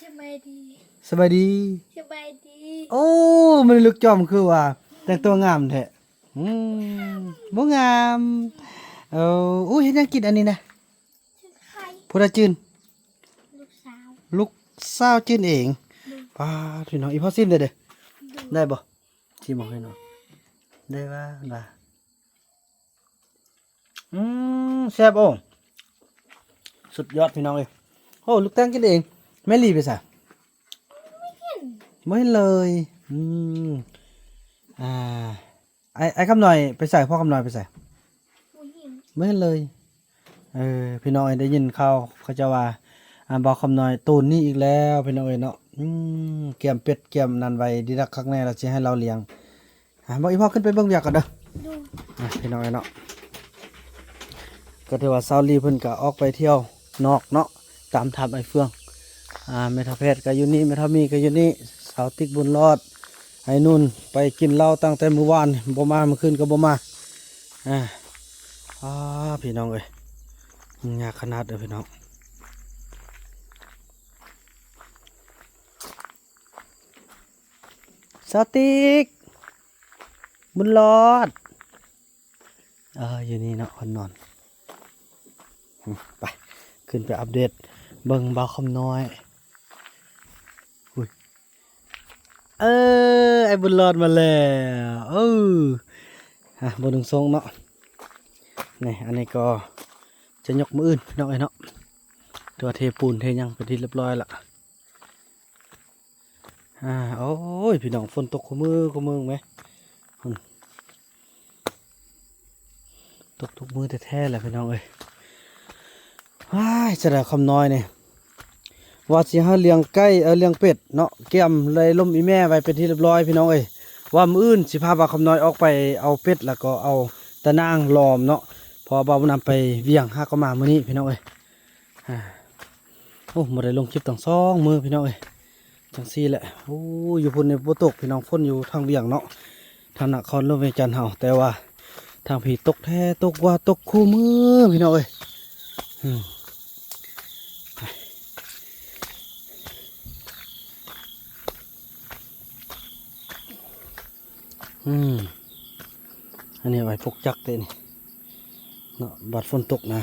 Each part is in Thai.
สบายดี สบายดีสบายดี โอ้มันลึกจอมคือว่าแต่งตัวงามแท้อืบ่งามอู้เฮ็ดหยังกินอันนี้นะชื่อใครผู้ใดจื้นลูกสาว ลูกสาวจื้นเองป้าพี่น้องอีพ่อซิมเด้อได้บ่ชิมเอาให้หน่อยได้ว่าแซ่บโอ้สุดยอดพี่น้องเอ้ยโอ้ลูกแต่งกินเองแม่ลีไปซะไม่เลยอ่าไอ้คำหน่อยไปใส่พ่อคำหน่อยไปใส่ไม่เห็นเลยพี่น้องได้ยินเขาจะว่าบอกคำหน่อยตูนนี่อีกแล้วพี่น้องเนาะเกี่ยมเป็ดเกี่ยมนันไว้ดีรักคักแน่เราจะให้เราเลี้ยงบอกอีพ่อขึ้นไปเบิ่งเวียกก่อนเด้อพี่น้องเนาะก็ถือว่าเซาลีเพิ่นก็ออกไปเที่ยวนอกเนาะตามทำไอ้เฟืองเมทาเพชรก็อยู่นี่เมทามีก็อยู่นี่สาวติ๊กบุญรอดไอ้นุ่นไปกินเหล้าตั้งแต่เมื่อวานบ่มาเมื่อคืนก็บ่มาพี่น้องเอ้ยยากขนาดเด้อพี่น้องสาวติ๊กบุญรอดอยู่นี่เนาะคนนอนไปขึ้นไปอัปเดตเบิ่งบ่าวคำน้อยไอ้บุญรอดมาแล้วบนหนึ่งทรงเนาะนี่อันนี้ก็จะยกมืออื่นพี่น้องไอ้เนาะตัวเทปูนเทยังไปที่เรียบร้อยละโอ้ยพี่น้องฝนตกคู่มือไหมตกทุกมือแท้ๆแหละพี่น้องเอ้ยจะได้คำน้อยเนี่ยว่าสิหาเลี้ยงไก่เลี้ยงเป็ดเนาะเกี่ยมเลยล้มอีแม่ไว้เป็นที่เรียบร้อยพี่น้องเอ้ยว่ามื้ออื่นสิพาบ่าวคำน้อยออกไปเอาเป็ดแล้วก็เอาตะนางล้อมเนาะพอบ่าวนำไปเวียงหาก็มามื้อนี้พี่น้องเอ้ยโอ้บ่ได้ลงคลิปตั้ง2 มื้อพี่น้องเอ้ยจังซี่แหละโอ้อยู่พุ่นในบ่ตกพี่น้องฝนอยู่ทางเวียงเนาะทางนครหลวงเวียงจันทน์เฮาแต่ว่าทางพี่ตกแท้ตกว่าตกคู่มือพี่น้องเอ้ยอันนี้ไว้พกจักรเลยนี่เนาะบัดฝนตกนะ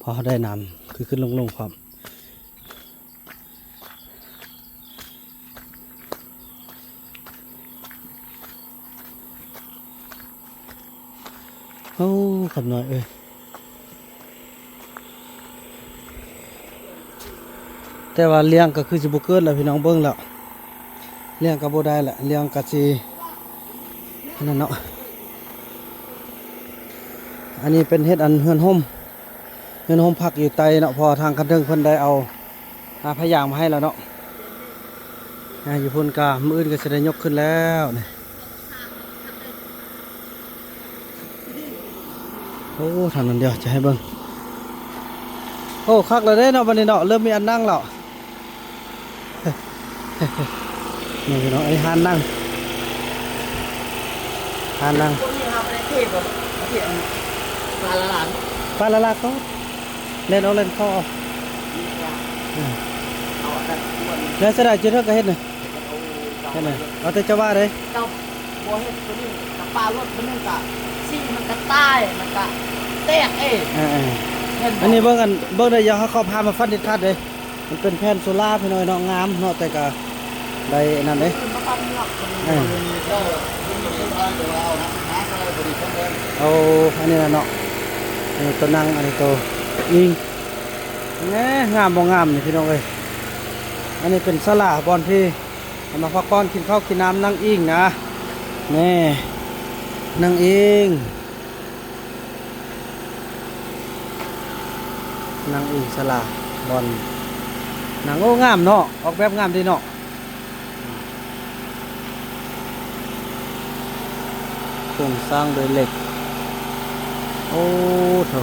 พอได้น้ำคือขึ้นลงความโอ้ขับหน่อยแต่ว่าเลี้ยงก็คือสิบุเกิดแล้วพี่น้องเบิ้งแล้วเลี้ยงก็บ่ได้แหละเลี้ยงก็สินั่นเนาะอันนี้เป็นเฮ็ดอันเฮือนห่มพักอยู่ไตเนาะพอทางคันเทิงเพิ่นได้เอาพยางมาให้แล้วเนาะอยู่พุ่นกามืออื่นก็จะได้ยกขึ้นแล้วนี่โอ้ทางนั้นเดียวจะให้เบิ่งโอ้คักเลยเด้เนาะบัดนี้เนาะเริ่มมีอันนั่งแล้วนี่พี่น้องไอ้หานนั่งปลาละลาเขาเล่นเอาเล่นเข้าเอาแล้วเสด็จจุดเท่ากับเฮ็ดเลยเฮ็ดเลยเอาแต่จะว่าเลยเจ้าบัวเห็ดตัวนี้กับปลารถมันกะซิ่งมันกะใต้มันกะแตกอันนี้เบิ่งได้ยาเขาพามาฟันเด็ดขาดเลยมันเป็นแผ่นโซล่าพี่น้อยเนาะงามเนาะแต่ก็ได้นั่นเลยเอาอันนี้นะเนาะอันนี้ตัวนั่งอันนี้ตัวยิงแง่งามบ่งามนี่พี่น้องเอ้ยอันนี้เป็นสลาบอลที่มาพักผ่อนกินข้าวกินน้ำนั่งอิงนะนี่นั่งอิงสลาบอลหนังโอ้งามเนาะออกแบบงามดีเนาะโครงสร้างโดยเหล็กโอ้โถ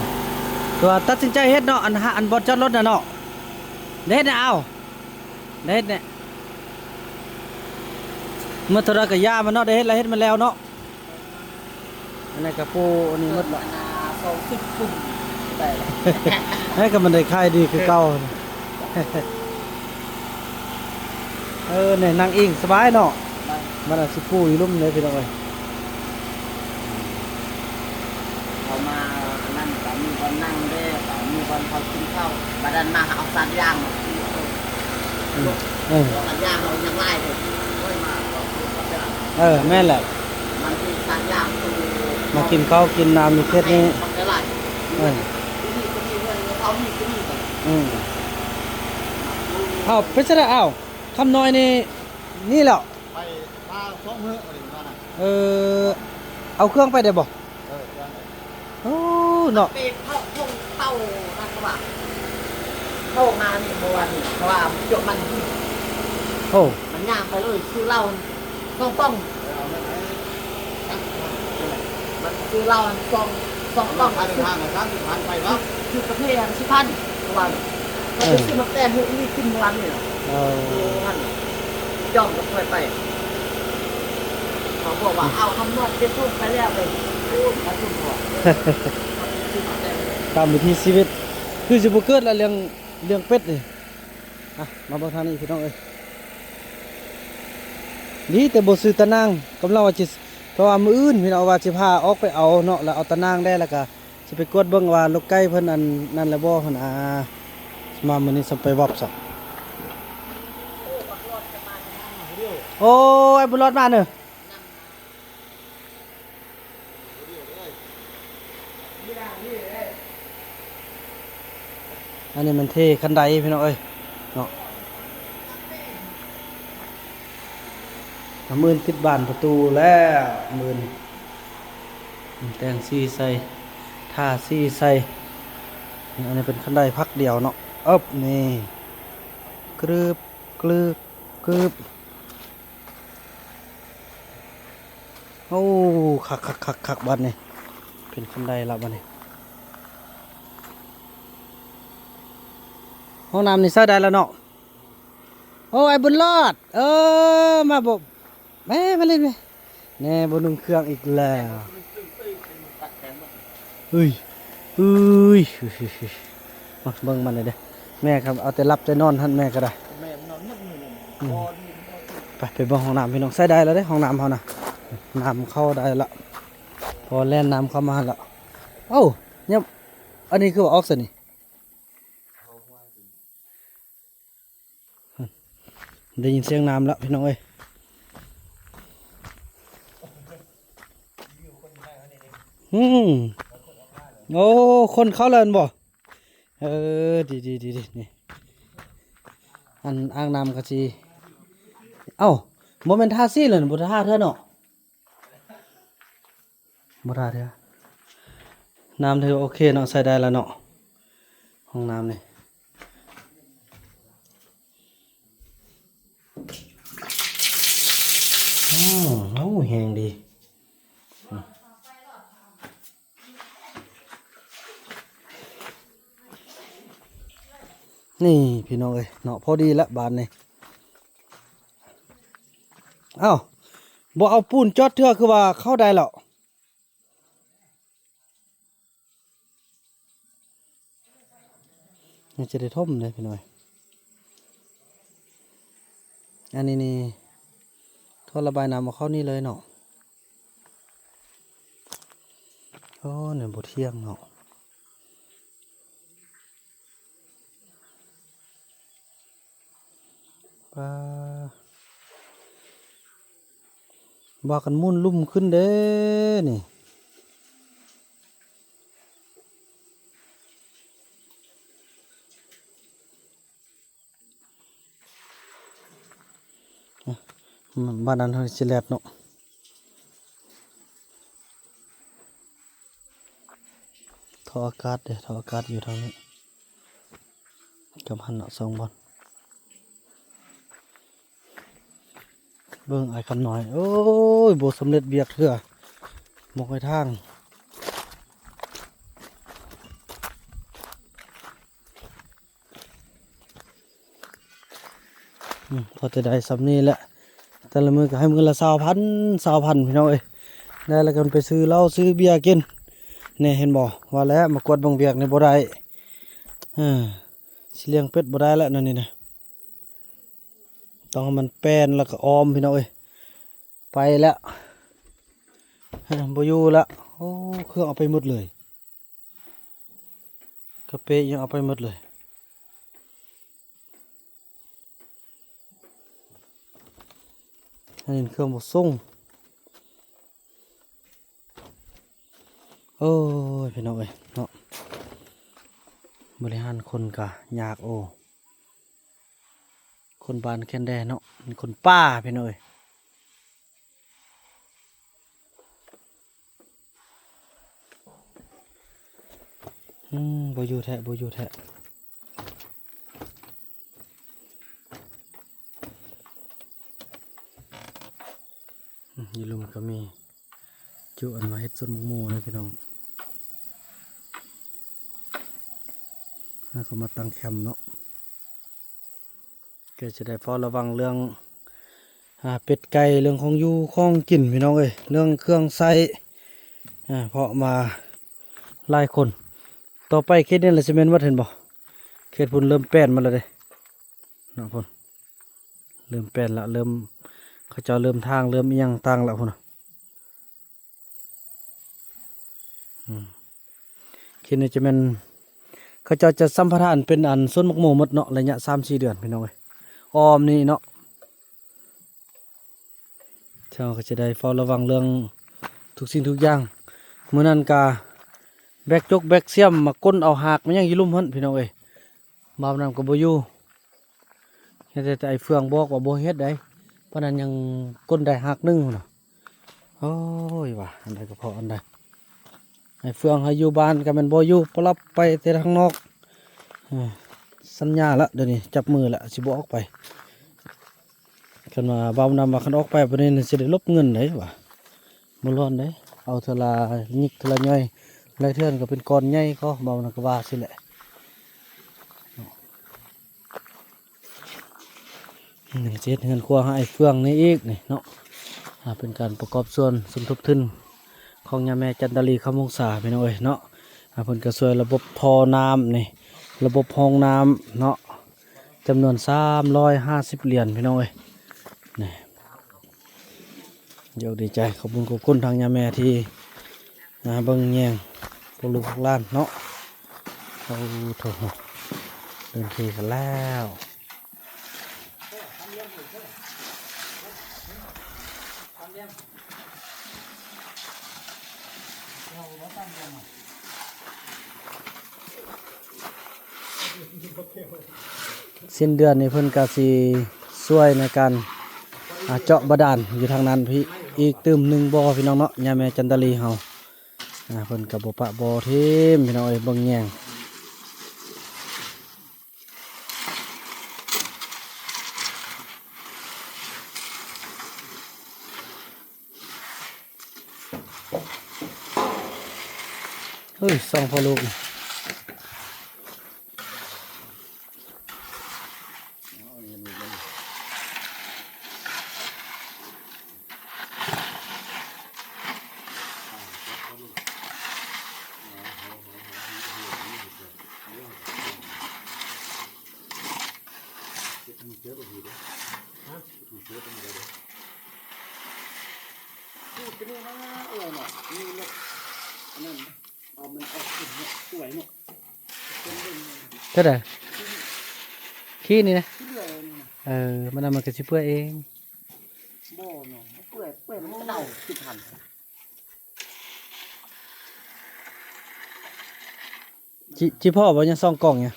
ตัวตัดสินใจเฮ็ดเนาะอันบอลจอดรถน่ะเนาะเด็ดเนี่ยเอาเด็ดเนี่ยเมื่อตระกะยามันเนาะได้เฮ็ดอะไรเฮ็ดมาแล้วเนาะอันนี้กระโปอันนี้หมดละ20 ปุ่มให้กับมันได้ขายดีคือเก่า เนี่ยนั่งอิงสบายเนาะ ได้ มันอาจสิกู้อยู่ลุ่มเลยพี่น้องเอ้ย เขามานั่นก็มีคนนั่งเด้ก็มีคนเขากินข้าวบัดนั้นมาเอาสัตว์ย่างมา เออ สัตว์ย่างเรายังไล่เลยค่อยมาก็คือสัตว์ย่าง แม่นแหละ มันเป็นสัตว์ย่างตัว มากินข้าวกินน้ำอยู่เขตนี้ มันจะไล่ เออ ที่นี่ก็มีเงินเขามีก็มีกัน เอาไปซะแล้วเอาคำน้อยนี่แหละ ไปมาสองมื้ออะไรมาน่ะ เอาเครื่องไปได้บ่ ยังไง โอ้เนาะ เป็นเข้าเข้านั่นก็ว่าเข้ามานี่เมื่อวานนี่เพราะว่าจบมัน โอ้ มันย่างไปเลยซื้อเหล้าต้อง เอาไปไหนตั้ง มันซื้อเหล้าต้อง ทางทางทางทางไปวะ คือประเภทสิพันเมื่อวานมันไปซื้อมาแต่หุนี่ขึ้นเมื่อวานนี่เหรอ เออ ท่านย่อมก็เคยไปเขาบอกว่าเอาคำนวณเป็นทุกไปแล้วเลยมาทุ่มหัวซื้อมาแต่ ตามวิถีชีวิตคือสิบ่เกิดแล้วเรื่องเป็ดนี่มาเบิ่งทางนี้พี่น้องเอ้ยดีแต่บ่ซื้อตะนางกำลังว่าสิเพราะว่ามื้ออื่นพี่น้องว่าสิพาออกไปเอาเนาะแล้วเอาตะนางได้แล้วก็สิไปกวดเบิ่งว่าลูกไก่เพิ่นอันนั่นแล้วบ่หั่นมามื้อนี้สัมไปวับซะโอ้ไอ้บุญรอดมาเด้ออันนี้มันเท่คันใดพี่น้องเอ้ยเนาะมื่นติดบานประตูแล้วมื่นแต่งซีใส่ท่าซีใส่อันนี้เป็นคันไดพักเดียวเนาะอ๊บนี่กรึบกรึบกรึบโอ้คักบัดนี่เป็นคันไดละบัดนี่ห้องน้ำนี่ใส่ได้แล้วเนาะโอ้ไอ้บุญรอดมาบอกแม่มาเล่นไหมแน่บนนุ่งเครื่องอีกแล้วเฮ้ยมาเบิ่งมันเลยเด้อแม่ครับเอาแต่รับแต่นอนท่านแม่ก็ได้ แม่นอนนึกมือ ไปเบิ่งห้องน้ำพี่น้องใส่ได้แล้วเด้ห้องน้ำเขานะน้ำเข้าได้ละพอแล่นน้ำเข้ามาละเอ้าเนี่ยอันนี้คือว่าออกซินี่ได้ยินเสียงน้ำแล้วพี่น้องเอ้ยโอ้คนเขาเล่นบ่ดีนี่อ่างน้ำกะจีเอ้าโมเมนท่าซี่เลยบุท่าเธอเนาะบุท่าเธอน้ำเธอโอเคเนาะใส่ได้แล้วเนาะห้องน้ำนี่โอ้แห้งดีนี่พี่น้องเอ้ยเนาะพอดีละบานนี่เอ้าบ่เอาปูนจอดเถื่อคือว่าเข้าได้แล้วนี่จะได้ท่มเลยพี่น้อยอันนี้นี่ท่อระบายน้ำมาเข้านี่เลยเนาะโอ้เนี่ยบ่เที่ยงเนาะว่ากันมุ่นลุ่มขึ้นเด้นี่บ้านนั้นเขาสิแลดเนาะท่ออากาศเด้ท่ออากาศอยู่ทางนี้กับหันเนาะ2 บอลเบิ่งไอ้คำน้อยโอ้ยบ่สำเร็จเบียกเถื่อมองไปทางพอจะได้สำนี้แหละแต่ละมือก็ให้มือละ20,000พี่น้องเอ้ยได้แล้วกันไปซื้อเหล้าซื้อเบียร์กินเนี่ยเห็นบ่ว่าแล้วมากวดบังเบียกในบ่ได้สิเลี้ยงเป็ดบ่ได้แล้วนั่นนี่นะ ต้องให้มันแป้นแล้วก็ออมพี่น้องเอ้ยไปแล้วบ่อยู่แล้วโอ้เครื่องเอาไปหมดเลยกระเปะยังเอาไปหมดเลยอันนี้เครื่องบดส่งโอ้ยพี่น้องเอ้ยเนาะบริหารคนกะยากโอ้คนบ้านแคนแดเนาะคนป้าพี่น้องเอ้ยบ่อยู่แท้บ่อยู่แท้ยีลุมก็มีจุอันมาเฮ็ดส้นหมูเลยพี่น้องให้เขามาตั้งแคมป์เนาะก็จะได้เฝ้าระวังเรื่องเป็ดไก่เรื่องของอยู่ของกินพี่น้องเอ้ยเรื่องเครื่องใช้เพราะมาหลายคนต่อไปเคสนี้แหละจะเป็นวัดเห็นบ่เคสพุ่นเริ่มแป้นมาแล้วเด้เนาะพุ่นเริ่มแป้นละเริ่มเขาเจ้าเริ่มทางเริ่มอิหยังต่างละพุ่นเคสนี้จะเป็นเขาเจ้าจะสัมปทานเป็นอันส้นมะม่วงหมดเนาะระยะ3-4 เดือนพี่น้องเอ้ยออมนี่เนาะเจ้าก็จะได้เฝ้าระวังเรื่องทุกสิ่งทุกอย่างเมื่อนั้นกาแบกจกแบกเสียมมาก้นเอาหากมันยังยีลุ่มหั่นพี่น้องเอ้ยบ่าวนำกับบ่อยู่เฮ็ดแต่ไอ้เฟืองบอกว่าบ่เฮ็ดได้เพราะนั้นยังก้นได้หากนึงพุ่นน่ะโอ้ยว่ะอันใดก็พออันใดไอ้เฟืองให้อยู่บ้านก็แม่นบ่อยู่ปรับไปแต่ทางนอกสัญญาละเดี๋ยวนี้จับมือละสิบ่ออกไปคันว่าบ่าวนำว่าคันออกไปประเด็นสิได้ลบเงินได้ว่ะบ่ร้อนเด้เอาเทอละยิกเทอละย่อยไรเทื่อนก็เป็นก้อนใหญ่ก็เบาหนักว่าสิแหละนี่เจ็ดเงินครัวให้เฟืองนี่อีกนี่เนาะเป็นการประกอบส่วนสมทบทุนของยาแม่จันดาลีคำวงศาพี่น้องเอ้ยเนาะเพิ่นก็ช่วยระบบท่อน้ำนี่ระบบห้องน้ำเนาะจำนวน350 เหรียญพี่น้องเอ้ยนี่เดี๋ยวดีใจขอบคุณทางยาแม่ที่เบิ่งแยงพวกลูกพวกหลานเนาะเขาโถเดินทีกันแล้วสิ้นเดือนนี้เพิ่นก็สิช่วยในการเจาะบาดาลอยู่ทางนั้นพี่อีกตึมหนึ่งบ่อพี่น้องเนาะยาแม่จันตาลีเฮาเพิ่นกับบ่ปะบ่ทิมพี่น้องเอ้ยเบิ่งแยงเฮ้ยส่องพ่อลูกเท่าไหร่ขี้นี่นะมันเอามันก็สิเปื่อยเองบ่เนาะเปื่อยมันก็เน่าสิทันจิพ่อบ่ยังซ่องกล่องเนี่ย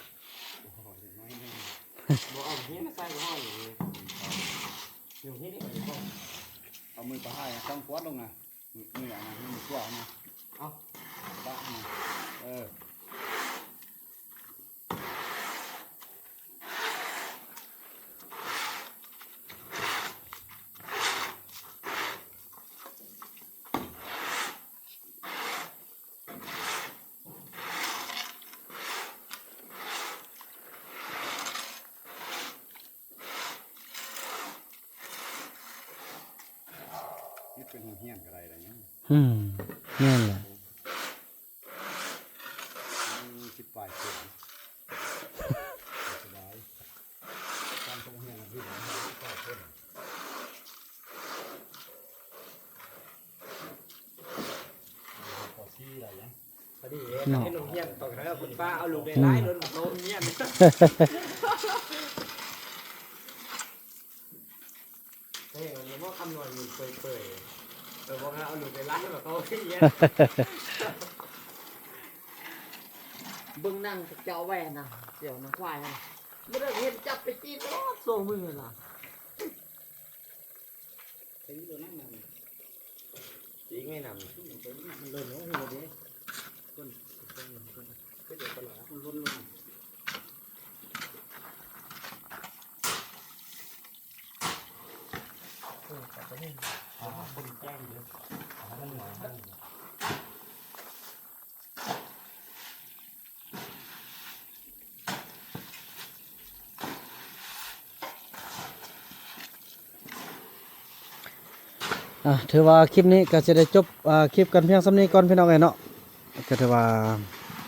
เอามือไปให้ต้องกวาดลงนะนี่อ่ะนี่มือกวาดนะเอาบ้านะนี่เป็นเหี้ยนอะไรอะไรเงี้ยนั่นแหละ10 ปลายเสียงสบายการตรงเหี้ยนพี่ เนาะ ให้ลงเฮียนตอกแล้วคุณป้าเอาลูกได้หลายล้นลงเฮียนเฮ้ยมันบ่คำนวณอยู่เปื่อยๆบอกว่าเอาลูกได้หลายแบบเขาเฮียน เบิ่งนั่งเจ้าแหวนน่ะเสี่ยวน้ำควายน่ะบ่ได้เห็นจับไปตีตลอดโซ่มือน่ะ อีกไม่นำมันล้นหัวดิก้นก็เดี๋ยวตลอดมันล้น ถือว่าคลิปนี้ก็จะได้จบคลิปกันเพียงส่ำนี้ก่อนพี่น้องเอ้ยเนาะก็ถือว่า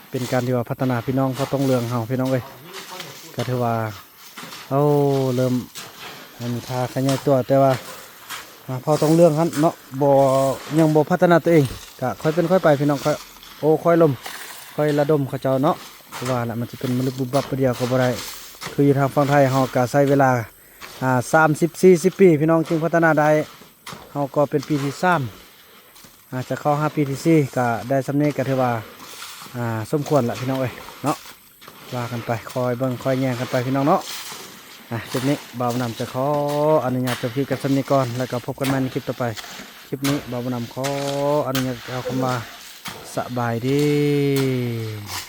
เป็นการที่ว่าพัฒนาพี่น้องพอต้องเรื่องเฮาพี่น้องเอ้ยก็ถือว่าเอาเริ่มมีค่าขยายตัวแต่ว่าพอต้องเรื่องครับเนาะบ่ยังบ่พัฒนาตัวเองก็ค่อยเป็นค่อยไปพี่น้องค่อยค่อยลมค่อยระดมเขาเจ้าเนาะเพราะว่าน่ะมันจะเป็นมนุษย์บุบบับเดียวก็บ่ได้คืออยู่ทางฝั่งไทยเฮาก็ใช้เวลา30-40 ปีพี่น้องจึงพัฒนาได้เฮาก็เป็นปีที่3อาจจะเข้า5ปีที่4ก็ได้สำเร็จก็ถือว่าสมควรละพี่น้องเอ้ยเนาะว่ากันไปคอยเบิ่งคอยแย่งกันไปพี่น้องเนาะคลิปนี้บ่าวนำจะขออนุญาตจบคลิปกับสำเนียงก่อนแล้วก็พบกันใหม่ในคลิปต่อไปคลิปนี้บ่าวนำขออนุญาตเอาคำว่าสบายดี